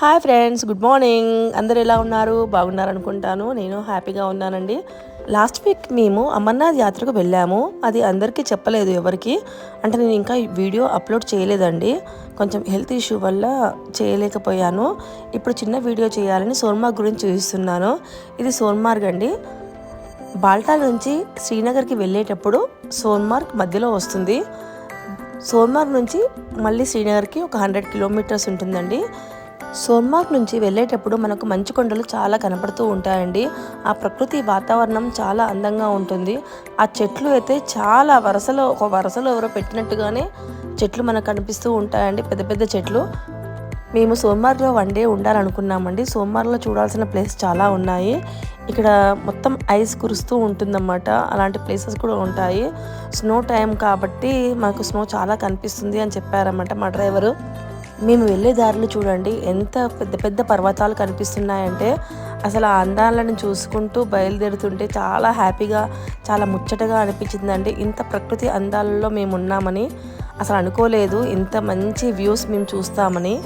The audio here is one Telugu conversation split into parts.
Hi friends, good morning. అందరు ఎలా ఉన్నారు? బాగున్నారు అనుకుంటాను. నేను హ్యాపీగా ఉన్నానండి. లాస్ట్ వీక్ మేము అమర్నాథ్ యాత్రకు వెళ్ళాము. అది అందరికీ చెప్పలేదు ఎవరికి. అంటే నేను ఇంకా వీడియో అప్లోడ్ చేయలేదండి. కొంచెం హెల్త్ ఇష్యూ వల్ల చేయలేకపోయాను. ఇప్పుడు చిన్న వీడియో చేయాలని సోన్మార్గ్ గురించి చూపిస్తున్నాను. ఇది సోన్మార్గ్ అండి. బాల్టాల్ నుంచి శ్రీనగర్కి వెళ్ళేటప్పుడు సోన్మార్గ్ మధ్యలో వస్తుంది. సోన్మార్గ్ నుంచి మళ్ళీ శ్రీనగర్కి ఒక 100 కిలోమీటర్స్ ఉంటుందండి. సోన్మార్గ్ నుంచి వెళ్ళేటప్పుడు మనకు మంచు కొండలు చాలా కనపడుతూ ఉంటాయండి. ఆ ప్రకృతి వాతావరణం చాలా అందంగా ఉంటుంది. ఆ చెట్లు అయితే చాలా ఒక వరుసలో ఎవరో పెట్టినట్టుగానే చెట్లు మనకు కనిపిస్తూ ఉంటాయండి, పెద్ద పెద్ద చెట్లు. మేము సోన్మార్గ్లో 1 డే ఉండాలనుకున్నామండి. సోన్మార్గ్లో చూడాల్సిన ప్లేస్ చాలా ఉన్నాయి. ఇక్కడ మొత్తం ఐస్ కురుస్తూ ఉంటుందన్నమాట. అలాంటి ప్లేసెస్ కూడా ఉంటాయి. స్నో టైం కాబట్టి మాకు స్నో చాలా కనిపిస్తుంది అని చెప్పారన్నమాట మా డ్రైవరు. మేము వెళ్ళే దారిలో చూడండి ఎంత పెద్ద పెద్ద పర్వతాలు కనిపిస్తున్నాయంటే అసలు ఆ అందాలను చూసుకుంటూ బయలుదేరుతుంటే చాలా హ్యాపీగా, చాలా ముచ్చటగా అనిపించిందండి. ఇంత ప్రకృతి అందాలలో మేము ఉన్నామని అసలు అనుకోలేదు. ఇంత మంచి వ్యూస్ మేము చూస్తామని.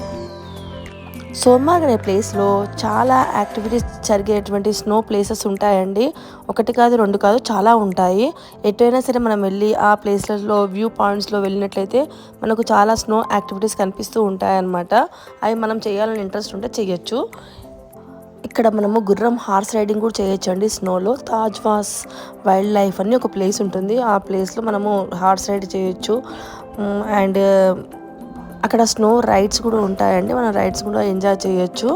సోన్మార్గ్ అనే ప్లేస్లో చాలా యాక్టివిటీస్ జరిగేటువంటి స్నో ప్లేసెస్ ఉంటాయండి. 1 కాదు 2 కాదు చాలా ఉంటాయి. ఎటైనా సరే మనం వెళ్ళి ఆ ప్లేస్లలో వ్యూ పాయింట్స్లో వెళ్ళినట్లయితే మనకు చాలా స్నో యాక్టివిటీస్ కనిపిస్తూ ఉంటాయన్నమాట. అవి మనం చేయాలని ఇంట్రెస్ట్ ఉంటే చేయొచ్చు. ఇక్కడ మనము గుర్రం హార్స్ రైడింగ్ కూడా చేయొచ్చు అండి స్నోలో. తాజ్వాస్ వైల్డ్ లైఫ్ అని ఒక ప్లేస్ ఉంటుంది. ఆ ప్లేస్లో మనము హార్స్ రైడ్ చేయొచ్చు. అండ్ అక్కడ స్నో రైడ్స్ కూడా ఉంటాయండి. మనం రైడ్స్ కూడా ఎంజాయ్ చేయొచ్చు.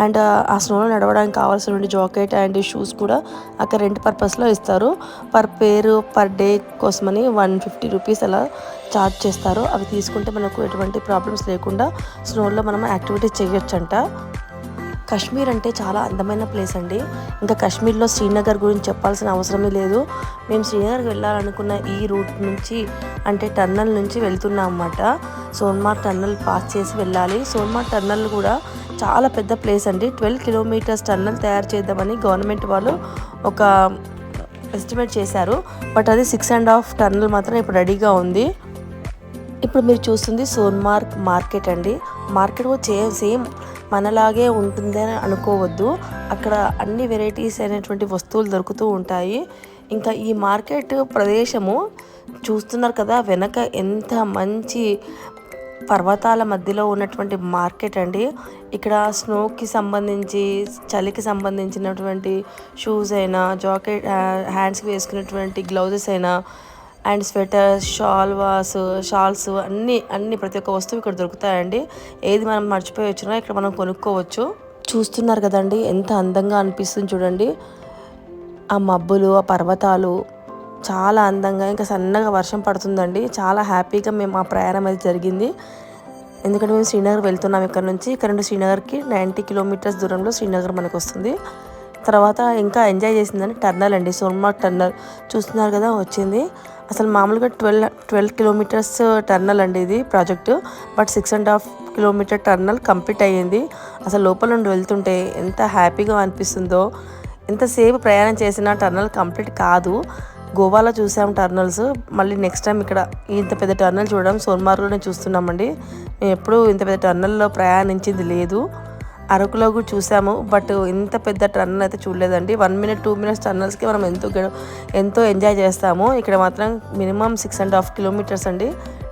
అండ్ ఆ స్నోలో నడవడానికి కావాల్సిన జాకెట్ అండ్ షూస్ కూడా అక్కడ రెంట్ పర్పస్లో ఇస్తారు. పర్ డే కోసమని 150 రూపీస్ అలా ఛార్జ్ చేస్తారు. అవి తీసుకుంటే మనకు ఎటువంటి ప్రాబ్లమ్స్ లేకుండా స్నోలో మనం యాక్టివిటీస్ చేయొచ్చంట. కాశ్మీర్ అంటే చాలా అందమైన ప్లేస్ అండి. ఇంకా కాశ్మీర్లో శ్రీనగర్ గురించి చెప్పాల్సిన అవసరమే లేదు. మేము శ్రీనగర్కి వెళ్ళాలనుకున్న ఈ రూట్ నుంచి అంటే టన్నల్ నుంచి వెళ్తున్నాం అన్నమాట. సోన్మార్గ్ టన్నల్ పాస్ చేసి వెళ్ళాలి. సోన్మార్గ్ టన్నల్ కూడా చాలా పెద్ద ప్లేస్ అండి. 12 కిలోమీటర్స్ టన్నల్ తయారు చేద్దామని గవర్నమెంట్ వాళ్ళు ఒక ఎస్టిమేట్ చేశారు. బట్ అది 6.5 టన్నల్ మాత్రం ఇప్పుడు రెడీగా ఉంది. ఇప్పుడు మీరు చూస్తుంది సోన్మార్గ్ మార్కెట్ అండి. మార్కెట్ కూడా సేమ్ మనలాగే ఉంటుందని అనుకోవద్దు. అక్కడ అన్ని వెరైటీస్ అయినటువంటి వస్తువులు దొరుకుతూ ఉంటాయి. ఇంకా ఈ మార్కెట్ ప్రదేశము చూస్తున్నారు కదా, వెనక ఎంత మంచి పర్వతాల మధ్యలో ఉన్నటువంటి మార్కెట్ అండి. ఇక్కడ స్నోకి సంబంధించి, చలికి సంబంధించినటువంటి షూస్ అయినా, జాకెట్ హ్యాండ్స్కి వేసుకున్నటువంటి గ్లౌజెస్ అయినా, అండ్ స్వెటర్స్, షాల్స్ అన్నీ ప్రతి ఒక్క వస్తువు ఇక్కడ దొరుకుతాయండి. ఏది మనం మర్చిపోయి వచ్చినా ఇక్కడ మనం కొనుక్కోవచ్చు. చూస్తున్నారు కదండి ఎంత అందంగా అనిపిస్తుంది చూడండి. ఆ మబ్బులు, ఆ పర్వతాలు చాలా అందంగా, ఇంకా సన్నగా వర్షం పడుతుందండి. చాలా హ్యాపీగా మేము ఆ ప్రయాణం అది జరిగింది. ఎందుకంటే మేము శ్రీనగర్ వెళ్తున్నాం. ఇక్కడ నుండి శ్రీనగర్కి 90 కిలోమీటర్స్ దూరంలో శ్రీనగర్ మనకు వస్తుంది. తర్వాత ఇంకా ఎంజాయ్ చేసిందని టర్నల్ అండి, సోన్మార్గ్ టర్నల్ చూస్తున్నారు కదా వచ్చింది. అసలు మామూలుగా 12 కిలోమీటర్స్ టర్నల్ అండి ఇది ప్రాజెక్టు. బట్ 6.5 కిలోమీటర్ టర్నల్ కంప్లీట్ అయ్యింది. అసలు లోపల నుండి వెళ్తుంటే ఎంత హ్యాపీగా అనిపిస్తుందో. ఎంతసేపు ప్రయాణం చేసినా టర్నల్ కంప్లీట్ కాదు. గోవాలో చూసాం టర్నల్స్, మళ్ళీ నెక్స్ట్ టైం ఇక్కడ ఇంత పెద్ద టర్నల్ చూడడం సోన్మార్గ్లోనే చూస్తున్నామండి. మేము ఎప్పుడూ ఇంత పెద్ద టర్నల్లో ప్రయాణించింది లేదు. అరకులో కూడా చూసాము, బట్ ఇంత పెద్ద టర్నల్ అయితే చూడలేదండి. 1 మినిట్ 2 మినిట్స్ టర్నల్స్కి మనం ఎంతో ఎంజాయ్ చేస్తాము. ఇక్కడ మాత్రం మినిమం 6.5 కిలోమీటర్స్ అండి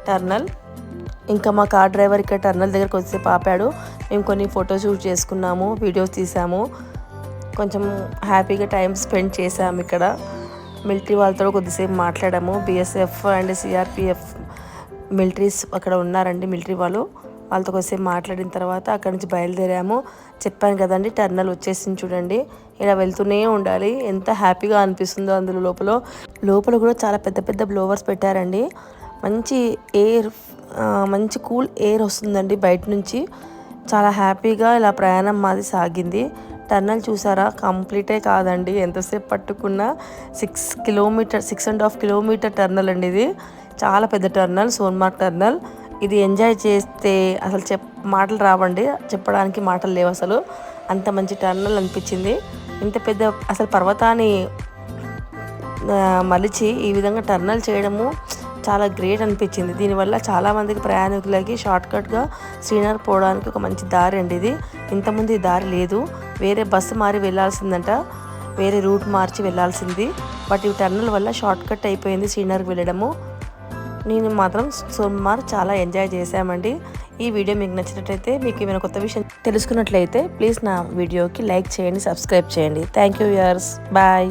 టర్నల్. ఇంకా మా కార్ డ్రైవర్ ఇక్కడ టర్నల్ దగ్గర కొద్దిసేపు ఆపాడు. మేము కొన్ని ఫొటోస్ షూట్ చేసుకున్నాము, వీడియోస్ తీసాము. కొంచెం హ్యాపీగా టైం స్పెండ్ చేసాము. ఇక్కడ మిలిటరీ వాళ్ళతో కొద్దిసేపు మాట్లాడాము. BSF అండ్ CRPF మిలిటరీస్ అక్కడ ఉన్నారండి. మిలిటరీ వాళ్ళతో కొద్దిసేపు మాట్లాడిన తర్వాత అక్కడి నుంచి బయలుదేరాము. చెప్పాను కదండి టర్నల్ వచ్చేసింది చూడండి. ఇలా వెళ్తూనే ఉండాలి. ఎంత హ్యాపీగా అనిపిస్తుందో. అందులో లోపల కూడా చాలా పెద్ద పెద్ద బ్లోవర్స్ పెట్టారండి. మంచి కూల్ ఎయిర్ వస్తుందండి బయట నుంచి. చాలా హ్యాపీగా ఇలా ప్రయాణం మాది సాగింది. టర్నల్ చూసారా, కంప్లీటే కాదండి, ఎంతసేపు పట్టుకున్నా 6.5 కిలోమీటర్ టర్నల్ అండి ఇది. చాలా పెద్ద టర్నల్, సోన్మార్గ్ టర్నల్. ఇది ఎంజాయ్ చేస్తే అసలు మాటలు రావండి, చెప్పడానికి మాటలు లేవు. అసలు అంత మంచి టర్నల్ అనిపించింది. ఇంత పెద్ద అసలు పర్వతాన్ని మలిచి ఈ విధంగా టర్నల్ చేయడము చాలా గ్రేట్ అనిపించింది. దీనివల్ల చాలామందికి ప్రయాణికులకి షార్ట్కట్గా శ్రీనగర్ పోవడానికి ఒక మంచి దారి అండి ఇది. ఇంతకుముందు ఈ దారి లేదు, వేరే బస్సు మారి వెళ్ళాల్సిందంట, వేరే రూట్ మార్చి వెళ్ళాల్సింది. బట్ ఈ టన్నల్ వల్ల షార్ట్కట్ అయిపోయింది శ్రీనగర్కి వెళ్ళడము. నేను మాత్రం సోమవారం చాలా ఎంజాయ్ చేశామండి. ఈ వీడియో మీకు నచ్చినట్లయితే, మీకు ఏమైనా కొత్త విషయం తెలుసుకున్నట్లయితే ప్లీజ్ నా వీడియోకి లైక్ చేయండి, సబ్స్క్రైబ్ చేయండి. Thank you viewers, bye.